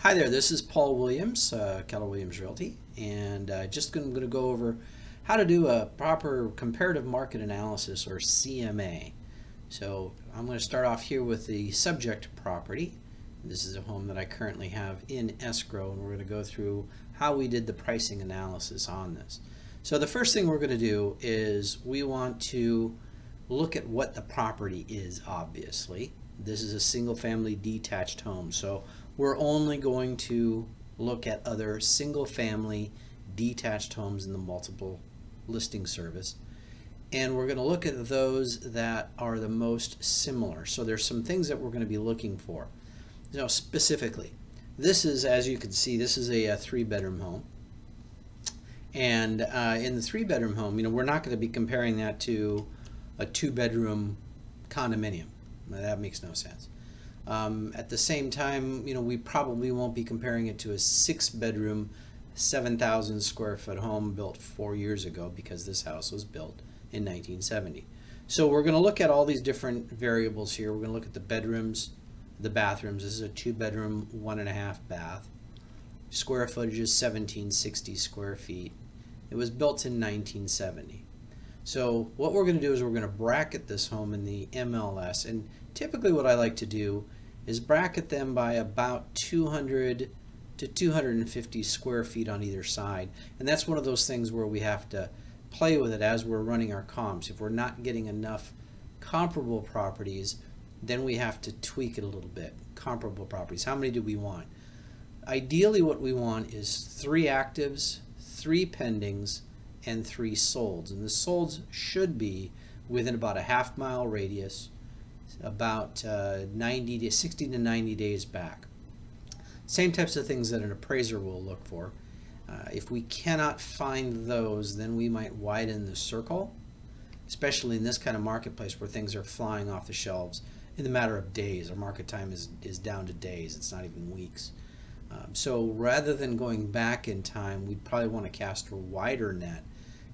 Hi there, this is Paul Williams, Keller Williams Realty, and going to go over how to do a proper comparative market analysis, or CMA. So I'm going to start off here with the subject property. This is a home that I currently have in escrow, and we're going to go through how we did the pricing analysis on this. So the first thing we're going to do is we want to look at what the property is, obviously. This is a single-family detached home, so we're only going to look at other single-family detached homes in the multiple listing service, and we're going to look at those that are the most similar. So there's some things that we're going to be looking for. Specifically, this is, as you can see, this is a 3-bedroom home, and in the 3-bedroom home, we're not going to be comparing that to a 2-bedroom condominium. That makes no sense. At the same time, we probably won't be comparing it to a 6-bedroom, 7,000 square foot home built 4 years ago, because this house was built in 1970. So we're going to look at all these different variables here. We're going to look at the bedrooms, the bathrooms. This is a 2-bedroom, 1.5 bath. Square footage is 1760 square feet. It was built in 1970. So what we're going to do is we're going to bracket this home in the MLS, and typically what I like to do is bracket them by about 200 to 250 square feet on either side, and that's one of those things where we have to play with it as we're running our comps. If we're not getting enough comparable properties, then we have to tweak it a little bit. Comparable properties, how many do we want? Ideally what we want is 3 actives, 3 pendings, and 3 solds, and the solds should be within about a half-mile radius, about 60 to 90 days back. Same types of things that an appraiser will look for. If we cannot find those, then we might widen the circle, especially in this kind of marketplace where things are flying off the shelves in a matter of days. Our market time is down to days, it's not even weeks. So rather than going back in time, we'd probably want to cast a wider net,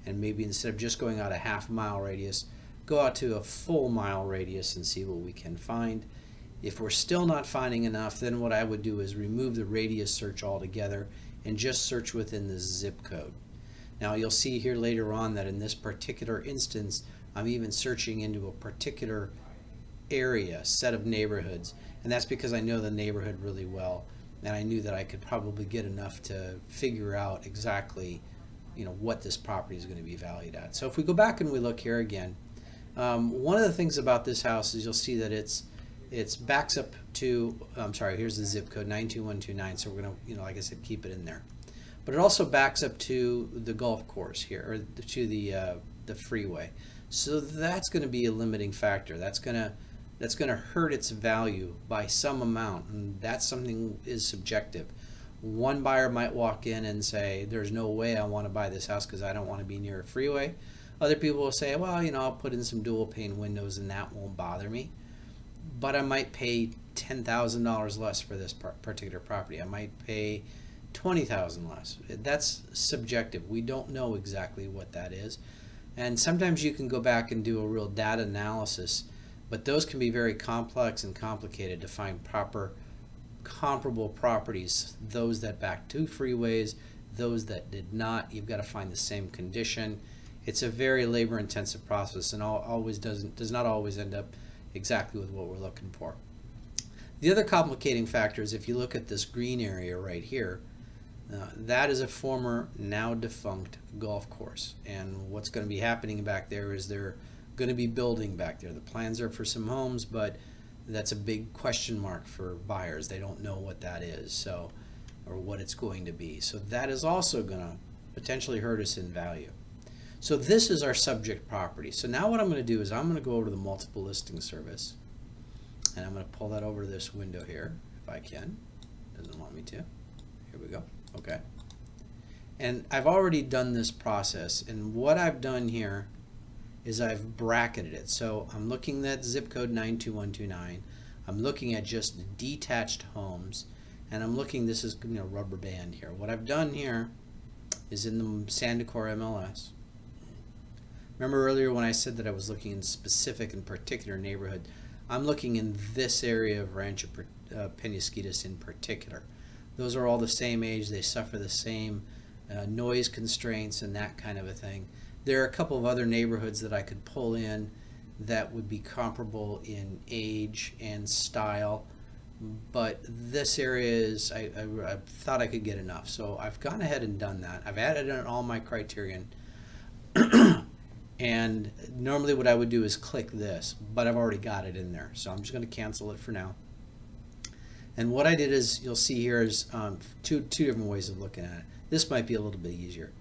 and maybe instead of just going out a half-mile radius, go out to a full mile radius and see what we can find. If we're still not finding enough, then what I would do is remove the radius search altogether and just search within the zip code. Now you'll see here later on that in this particular instance, I'm even searching into a particular area, set of neighborhoods, and that's because I know the neighborhood really well, and I knew that I could probably get enough to figure out exactly what this property is going to be valued at. So if we go back and we look here again, one of the things about this house is you'll see that it's backs up to, here's the zip code 92129, so we're going to, like I said, keep it in there. But it also backs up to the golf course here, or to the freeway. So that's going to be a limiting factor. That's going to hurt its value by some amount, and that's something is subjective. One buyer might walk in and say, there's no way I want to buy this house because I don't want to be near a freeway. Other people will say, well, I'll put in some dual pane windows and that won't bother me. But I might pay $10,000 less for this particular property. I might pay $20,000 less. That's subjective. We don't know exactly what that is. And sometimes you can go back and do a real data analysis, but those can be very complex and complicated to find proper comparable properties, those that back to freeways, those that did not. You've got to find the same condition. It's a very labor intensive process, and does not always end up exactly with what we're looking for. The other complicating factor is if you look at this green area right here, that is a former, now defunct golf course, and what's going to be happening back there is they're going to be building back there. The plans are for some homes, but that's a big question mark for buyers. They don't know what that is, or what it's going to be. So that is also going to potentially hurt us in value. So this is our subject property. So now what I'm going to do is I'm going to go over to the multiple listing service, and I'm going to pull that over to this window here if I can. Doesn't want me to. Here we go. Okay. And I've already done this process, and what I've done here is I've bracketed it. So I'm looking at zip code 92129. I'm looking at just detached homes, and I'm looking, this is rubber band here. What I've done here is in the Sandecor MLS. Remember earlier when I said that I was looking in specific and particular neighborhood? I'm looking in this area of Rancho Penasquitos in particular. Those are all the same age. They suffer the same noise constraints and that kind of a thing. There are a couple of other neighborhoods that I could pull in that would be comparable in age and style, but this area is, I thought I could get enough. So I've gone ahead and done that. I've added in all my criterion. And normally what I would do is click this, but I've already got it in there. So I'm just going to cancel it for now. And what I did is, you'll see here is two different ways of looking at it. This might be a little bit easier.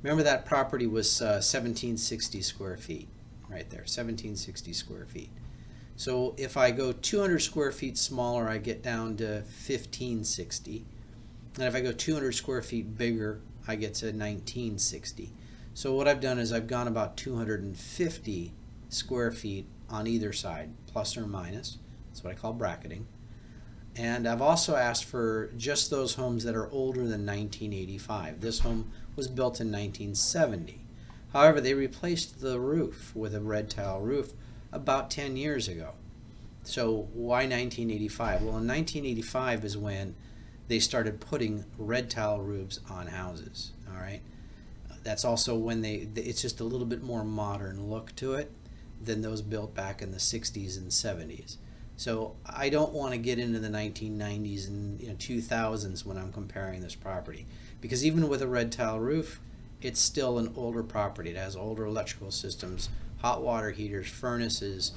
Remember that property was 1760 square feet, right there, 1760 square feet. So if I go 200 square feet smaller, I get down to 1560. And if I go 200 square feet bigger, I get to 1960. So what I've done is I've gone about 250 square feet on either side, plus or minus. That's what I call bracketing. And I've also asked for just those homes that are older than 1985. This home was built in 1970. However, they replaced the roof with a red tile roof about 10 years ago. So why 1985? Well, in 1985 is when they started putting red tile roofs on houses. All right. That's also when it's just a little bit more modern look to it than those built back in the 60s and 70s. So I don't want to get into the 1990s and 2000s when I'm comparing this property, because even with a red tile roof, it's still an older property. It has older electrical systems, hot water heaters, furnaces,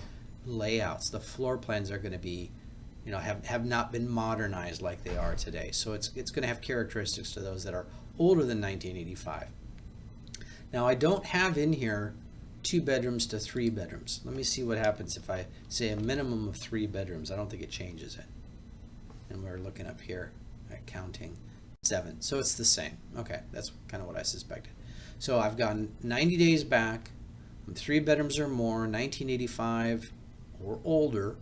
layouts. The floor plans are going to be, have not been modernized like they are today. So it's going to have characteristics to those that are older than 1985. Now, I don't have in here 2 bedrooms to 3 bedrooms. Let me see what happens if I say a minimum of 3 bedrooms. I don't think it changes it. And we're looking up here at counting 7. So it's the same. Okay, that's kind of what I suspected. So I've gone 90 days back, 3 bedrooms or more, 1985 or older,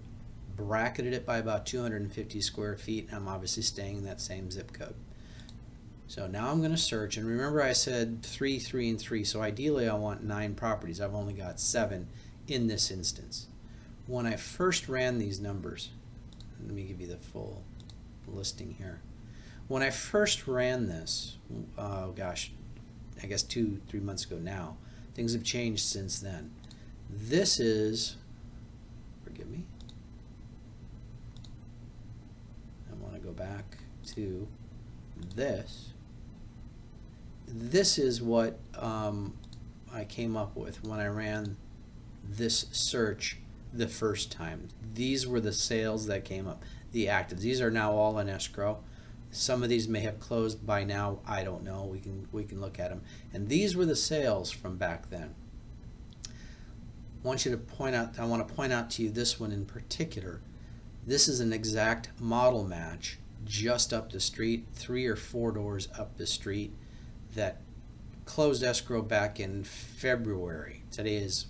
bracketed it by about 250 square feet. I'm obviously staying in that same zip code. So now I'm going to search, and remember I said 3, 3, and 3, so ideally I want 9 properties. I've only got 7 in this instance. When I first ran these numbers, let me give you the full listing here. When I first ran this, oh gosh, I guess 2-3 months ago now, things have changed since then. This is, forgive me, I want to go back to this. This is what I came up with when I ran this search the first time. These were the sales that came up, the actives. These are now all in escrow. Some of these may have closed by now. I don't know. We can look at them. And these were the sales from back then. I want to point out to you this one in particular. This is an exact model match just up the street, 3 or 4 doors up the street, that closed escrow back in February. Today is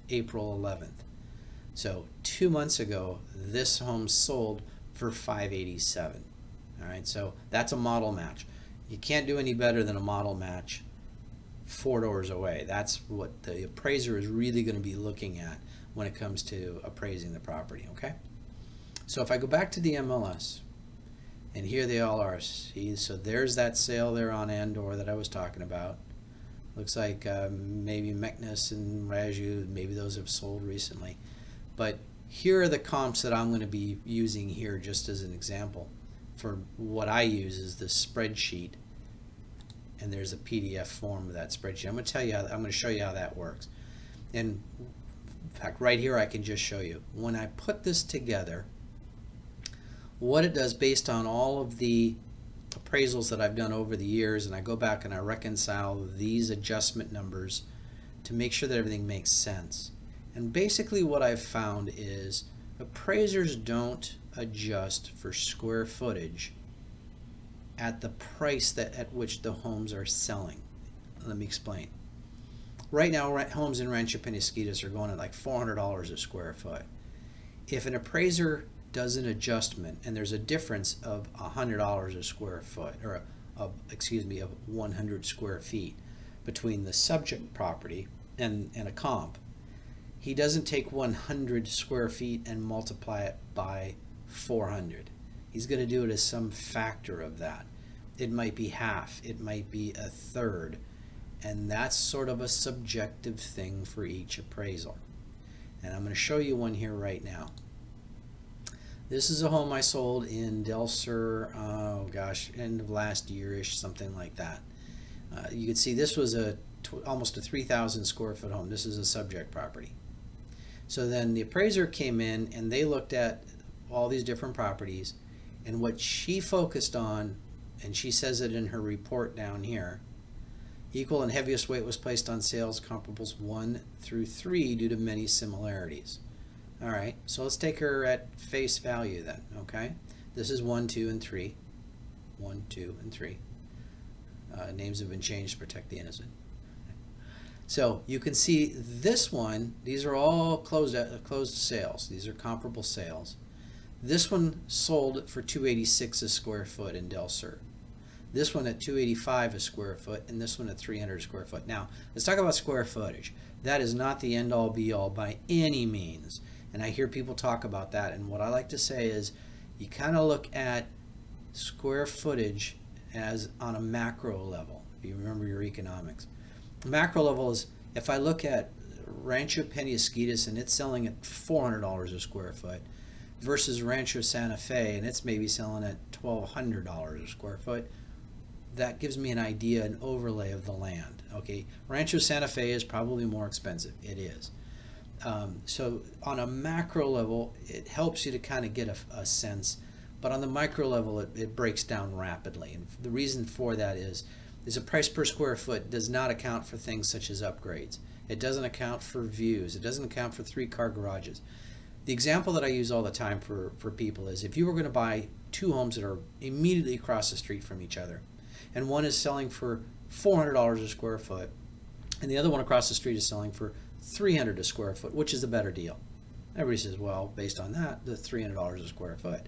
April 11th. So 2 months ago, this home sold for $587. All right, so that's a model match. You can't do any better than a model match 4 doors away. That's what the appraiser is really going to be looking at when it comes to appraising the property. Okay, so if I go back to the MLS, and here they all are. See, so there's that sale there on Andor that I was talking about. Looks like maybe Meknes and Raju, maybe those have sold recently. But here are the comps that I'm going to be using here just as an example. For what I use is this spreadsheet, and there's a PDF form of that spreadsheet. I'm going to tell you, I'm going to show you how that works. And in fact, right here I can just show you. When I put this together, what it does based on all of the appraisals that I've done over the years, and I go back and I reconcile these adjustment numbers to make sure that everything makes sense. And basically what I've found is appraisers don't adjust for square footage at the price at which the homes are selling. Let me explain. Right now, homes in Rancho Penasquitos are going at like $400 a square foot. If an appraiser does an adjustment and there's a difference of $100 a square foot, or of 100 square feet between the subject property and a comp, he doesn't take 100 square feet and multiply it by 400. He's going to do it as some factor of that. It might be half, it might be a third, and that's sort of a subjective thing for each appraisal. And I'm going to show you one here right now. This is a home I sold in Del Sur, oh gosh, end of last year-ish, something like that. You can see this was almost a 3,000 square foot home. This is a subject property. So then the appraiser came in and they looked at all these different properties, and what she focused on, and she says it in her report down here, equal and heaviest weight was placed on sales comparables 1 through 3 due to many similarities. All right, so let's take her at face value then, okay? This is 1, 2, and 3. 1, 2, and 3. Names have been changed to protect the innocent. So you can see this one, these are all closed sales. These are comparable sales. This one sold for $286 a square foot in Del Sur. This one at $285 a square foot, and this one at $300 a square foot. Now, let's talk about square footage. That is not the end-all be-all by any means. And I hear people talk about that, and what I like to say is you kind of look at square footage as on a macro level, if you remember your economics. The macro level is, if I look at Rancho Penasquitos and it's selling at $400 a square foot versus Rancho Santa Fe and it's maybe selling at $1,200 a square foot, that gives me an idea, an overlay of the land. Okay, Rancho Santa Fe is probably more expensive. It is. So on a macro level, it helps you to kind of get a sense, but on the micro level, it breaks down rapidly. And the reason for that is a price per square foot does not account for things such as upgrades. It doesn't account for views. It doesn't account for 3-car garages. The example that I use all the time for people is if you were going to buy 2 homes that are immediately across the street from each other, and one is selling for $400 a square foot, and the other one across the street is selling for $300 a square foot, which is the better deal? Everybody says, well, based on that, the $300 a square foot.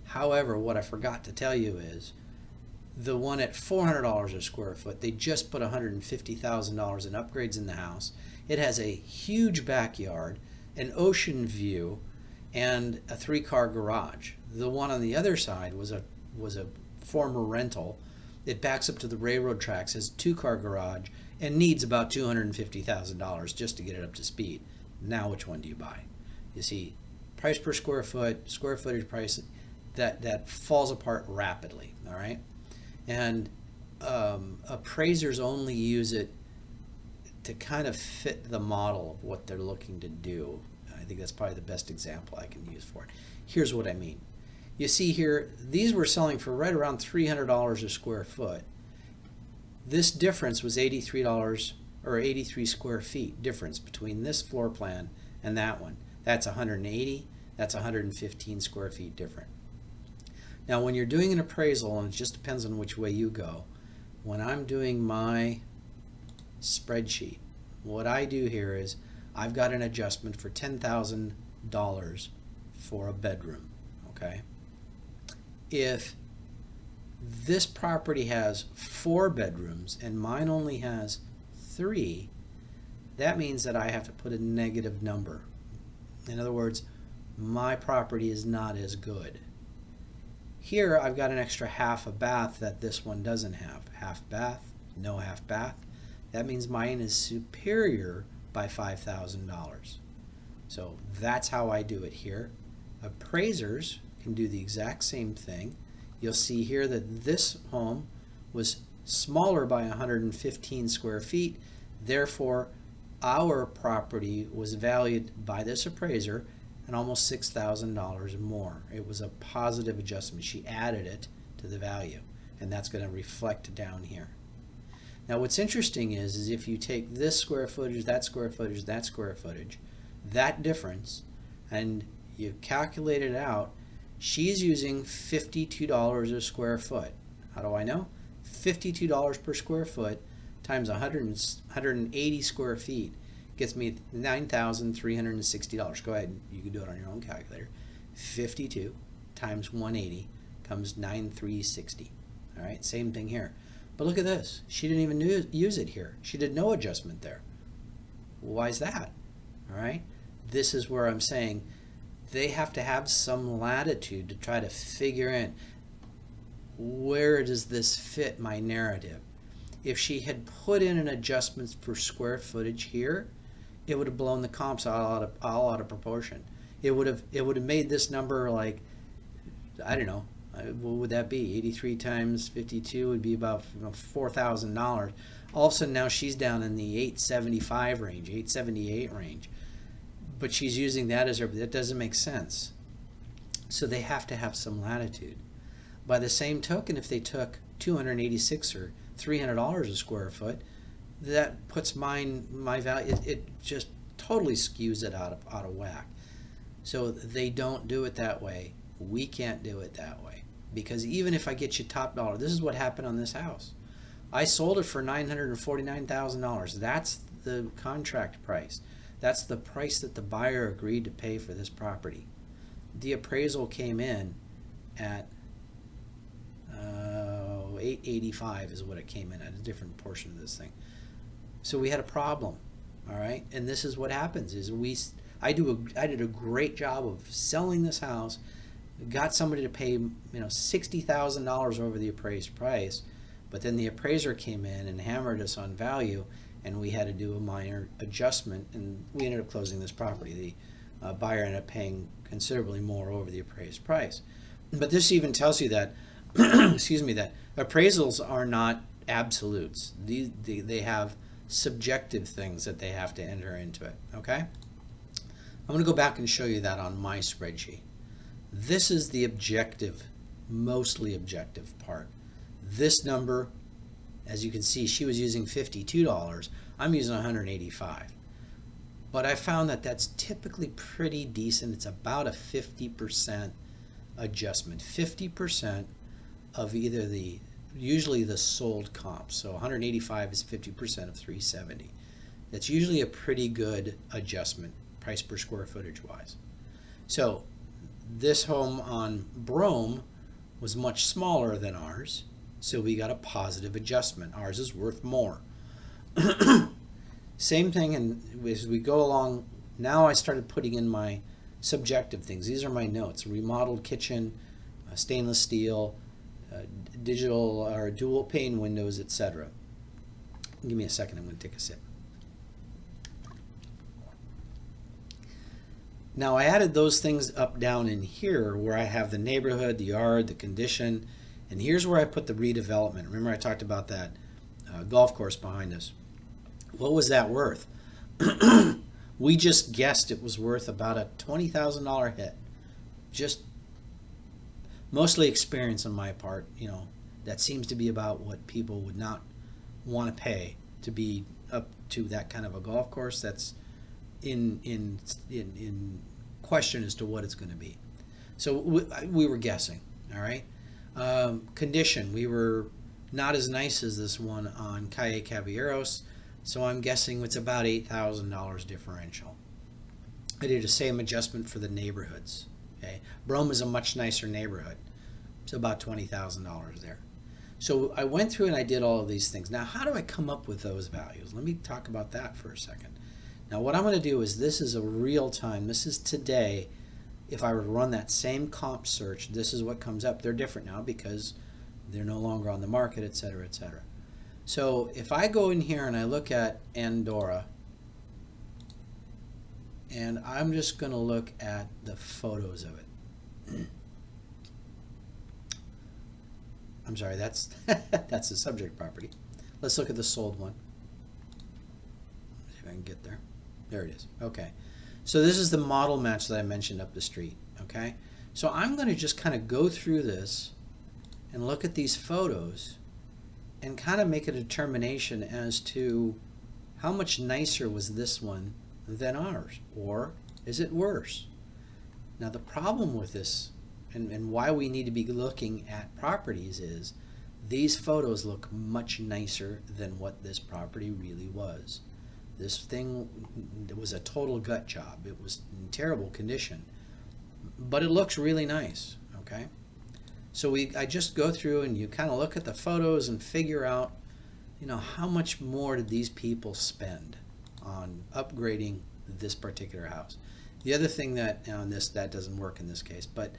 However, what I forgot to tell you is the one at $400 a square foot, they just put $150,000 in upgrades in the house. It has a huge backyard, an ocean view, and a 3-car garage. The one on the other side was a former rental. It backs up to the railroad tracks, has a 2-car garage, and needs about $250,000 just to get it up to speed. Now which one do you buy? You see, price per square foot, square footage price, that falls apart rapidly, all right? And appraisers only use it to kind of fit the model of what they're looking to do. I think that's probably the best example I can use for it. Here's what I mean. You see here, these were selling for right around $300 a square foot. This difference was $83 or 83 square feet difference between this floor plan and that one. That's 180, that's 115 square feet different. Now when you're doing an appraisal, and it just depends on which way you go, when I'm doing my spreadsheet, what I do here is I've got an adjustment for $10,000 for a bedroom, okay? If this property has 4 bedrooms and mine only has 3, that means that I have to put a negative number. In other words, my property is not as good. Here I've got an extra half a bath that this one doesn't have. Half bath, no half bath. That means mine is superior by $5,000. So that's how I do it here. Appraisers can do the exact same thing. You'll see here that this home was smaller by 115 square feet. Therefore, our property was valued by this appraiser at almost $6,000 more. It was a positive adjustment. She added it to the value, and that's going to reflect down here. Now, what's interesting is if you take this square footage, that square footage, that square footage, that difference, and you calculate it out, she's using $52 a square foot. How do I know? $52 per square foot times 180 square feet gets me $9,360. Go ahead, you can do it on your own calculator. 52 times 180 comes 9,360. All right, same thing here. But look at this. She didn't even use it here. She did no adjustment there. Why is that? All right, this is where I'm saying they have to have some latitude to try to figure in where does this fit my narrative. If she had put in an adjustment for square footage here, it would have blown the comps all out of proportion. It would have made this number like, I don't know, what would that be? 83 times 52 would be about $4,000. All of a sudden now she's down in the 875 range, 878 range. But she's using that as her, that doesn't make sense. So they have to have some latitude. By the same token, if they took $286 or $300 a square foot, that puts my value, it just totally skews it out of whack. So they don't do it that way. We can't do it that way. Because even if I get you top dollar, this is what happened on this house. I sold it for $949,000. That's the contract price. That's the price that the buyer agreed to pay for this property. The appraisal came in at $885 is what it came in at, a different portion of this thing. So we had a problem, all right? And this is what happens is I did a great job of selling this house, got somebody to pay $60,000 over the appraised price, but then the appraiser came in and hammered us on value, and we had to do a minor adjustment, and we ended up closing this property. The buyer ended up paying considerably more over the appraised price. But this even tells you that, excuse me, that appraisals are not absolutes. They have subjective things that they have to enter into it, okay? I'm going to go back and show you that on my spreadsheet. This is the objective, mostly objective part. This number, as you can see, she was using $52. I'm using $185. But I found that that's typically pretty decent. It's about a 50% adjustment. 50% of either usually the sold comp. So 185 is 50% of 370. That's usually a pretty good adjustment, price per square footage wise. So this home on Brome was much smaller than ours, so we got a positive adjustment. Ours is worth more. Same thing, and as we go along, now I started putting in my subjective things. These are my notes: remodeled kitchen, stainless steel, digital or dual pane windows, etc. Give me a second, I'm going to take a sip. Now I added those things up down in here where I have the neighborhood, the yard, the condition, and here's where I put the redevelopment. Remember I talked about that golf course behind us. What was that worth? We just guessed it was worth about a $20,000 hit. Just mostly experience on my part, that seems to be about what people would not want to pay to be up to that kind of a golf course. That's in question as to what it's going to be. So we were guessing, all right? Condition, we were not as nice as this one on Calle Caballeros, so I'm guessing it's about $8,000 differential. I did the same adjustment for the neighborhoods. Okay, Brome is a much nicer neighborhood. It's about $20,000 there. So I went through and I did all of these things. Now, how do I come up with those values? Let me talk about that for a second. Now, what I'm going to do is, this is a real time. This is today. If I were to run that same comp search, this is what comes up. They're different now because they're no longer on the market, et cetera, et cetera. So if I go in here and I look at Andorra, and I'm just going to look at the photos of it. I'm sorry, that's that's the subject property. Let's look at the sold one. See if I can get there. There it is. Okay. So this is the model match that I mentioned up the street. Okay. So I'm going to just kind of go through this and look at these photos and kind of make a determination as to how much nicer was this one than ours, or is it worse? Now the problem with this and why we need to be looking at properties is these photos look much nicer than what this property really was. This thing, it was a total gut job. It was in terrible condition, but it looks really nice, okay? So I just go through and you kind of look at the photos and figure out, how much more did these people spend on upgrading this particular house. The other thing that on this that doesn't work in this case, but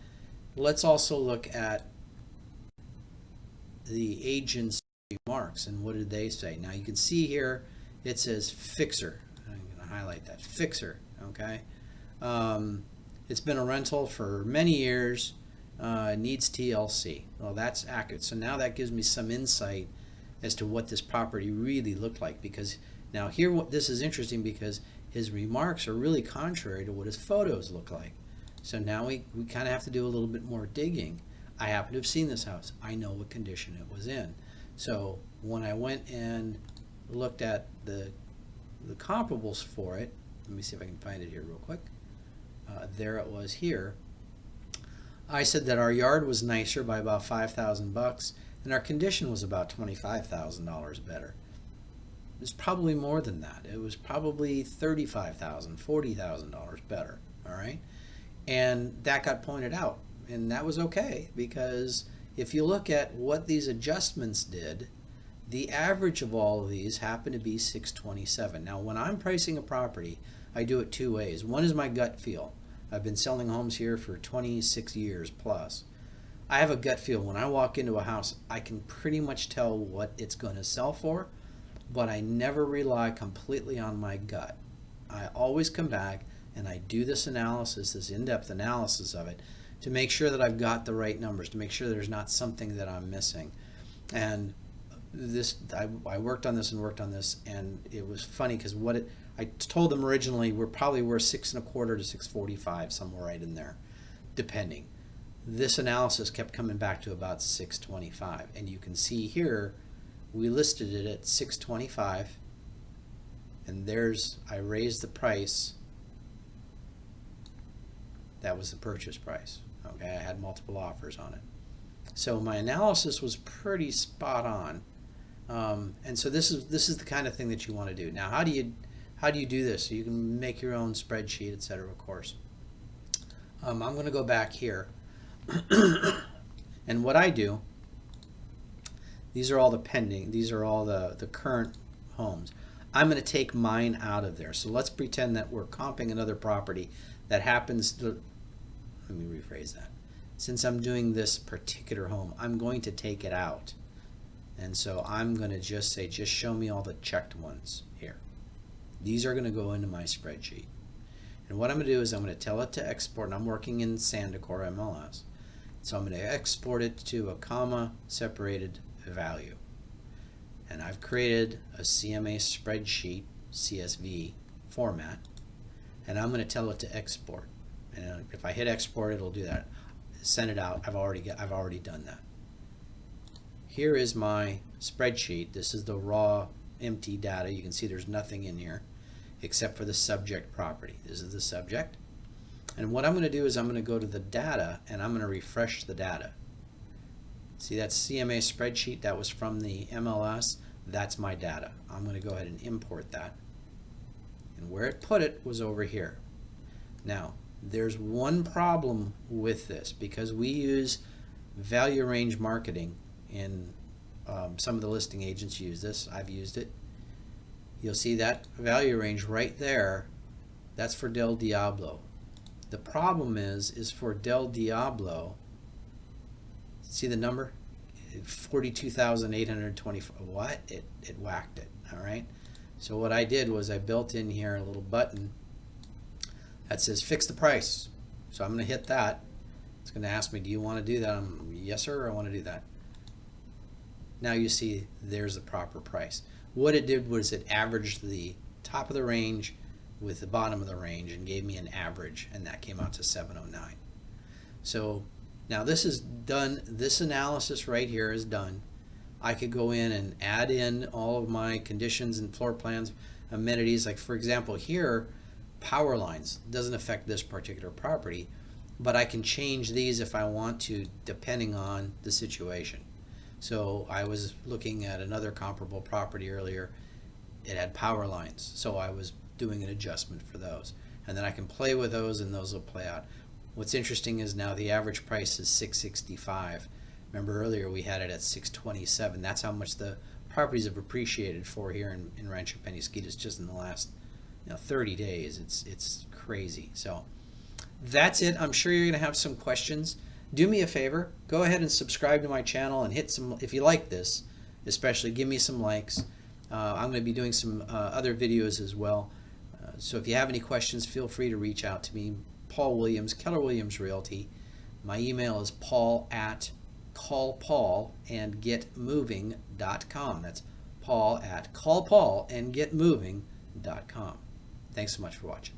let's also look at the agent's remarks and what did they say. Now you can see here it says fixer. I'm going to highlight that fixer. Okay, it's been a rental for many years. Needs TLC. Well, that's accurate. So now that gives me some insight as to what this property really looked like, because now here this is interesting because his remarks are really contrary to what his photos look like. So now we kind of have to do a little bit more digging. I happen to have seen this house. I know what condition it was in. So when I went and looked at the comparables for it, let me see if I can find it here real quick. There it was here. I said that our yard was nicer by about $5,000 and our condition was about $25,000 better. It was probably more than that. It was probably $35,000, $40,000 better. All right, and that got pointed out, and that was okay, because if you look at what these adjustments did, the average of all of these happened to be 627. Now, when I'm pricing a property, I do it two ways. One is my gut feel. I've been selling homes here for 26 years plus. I have a gut feel. When I walk into a house, I can pretty much tell what it's going to sell for, but I never rely completely on my gut. I always come back and I do this analysis, this in-depth analysis of it, to make sure that I've got the right numbers, to make sure there's not something that I'm missing. And this, I worked on this and worked on this, and it was funny because I told them originally we're probably worth 6.25 to 645, somewhere right in there, depending. This analysis kept coming back to about 625, and you can see here we listed it at 625, and I raised the price. That was the purchase price. Okay, I had multiple offers on it, so my analysis was pretty spot on. And so this is the kind of thing that you want to do. Now, how do you do this? So you can make your own spreadsheet, etc. Of course. I'm going to go back here, and what I do. These are all the pending. These are all the current homes. I'm going to take mine out of there. So let's pretend that we're comping another property that happens to. Let me rephrase that. Since I'm doing this particular home, I'm going to take it out. And so I'm going to just say, just show me all the checked ones here. These are going to go into my spreadsheet. And what I'm going to do is I'm going to tell it to export, and I'm working in Sandecor MLS. So I'm going to export it to a comma separated value. And I've created a CMA spreadsheet, CSV format, and I'm going to tell it to export. And if I hit export, it'll do that. Send it out. I've already done that. Here is my spreadsheet. This is the raw empty data. You can see there's nothing in here except for the subject property. This is the subject. And what I'm going to do is I'm going to go to the data and I'm going to refresh the data. See that CMA spreadsheet that was from the MLS? That's my data. I'm going to go ahead and import that. And where it put it was over here. Now, there's one problem with this, because we use value range marketing, and some of the listing agents use this. I've used it. You'll see that value range right there. That's for Del Diablo. The problem is for Del Diablo, see the number? 42,824. What? It whacked it. All right. So what I did was I built in here a little button that says fix the price. So I'm going to hit that. It's going to ask me, do you want to do that? Yes, sir, I want to do that. Now you see there's the proper price. What it did was it averaged the top of the range with the bottom of the range and gave me an average, and that came out to 709. So now this is done. This analysis right here is done. I could go in and add in all of my conditions and floor plans, amenities. Like for example here, power lines doesn't affect this particular property, but I can change these if I want to, depending on the situation. So I was looking at another comparable property earlier. It had power lines, so I was doing an adjustment for those, and then I can play with those and those will play out. What's interesting is now the average price is $665. Remember earlier we had it at $627. That's how much the properties have appreciated for here in Rancho Penasquitos just in the last 30 days. It's crazy. So that's it. I'm sure you're going to have some questions. Do me a favor, go ahead and subscribe to my channel and hit some, if you like this, especially give me some likes. I'm going to be doing some other videos as well. So if you have any questions, feel free to reach out to me. Paul Williams, Keller Williams Realty. My email is paul@callpaulandgetmoving.com. That's paul@callpaulandgetmoving.com. Thanks so much for watching.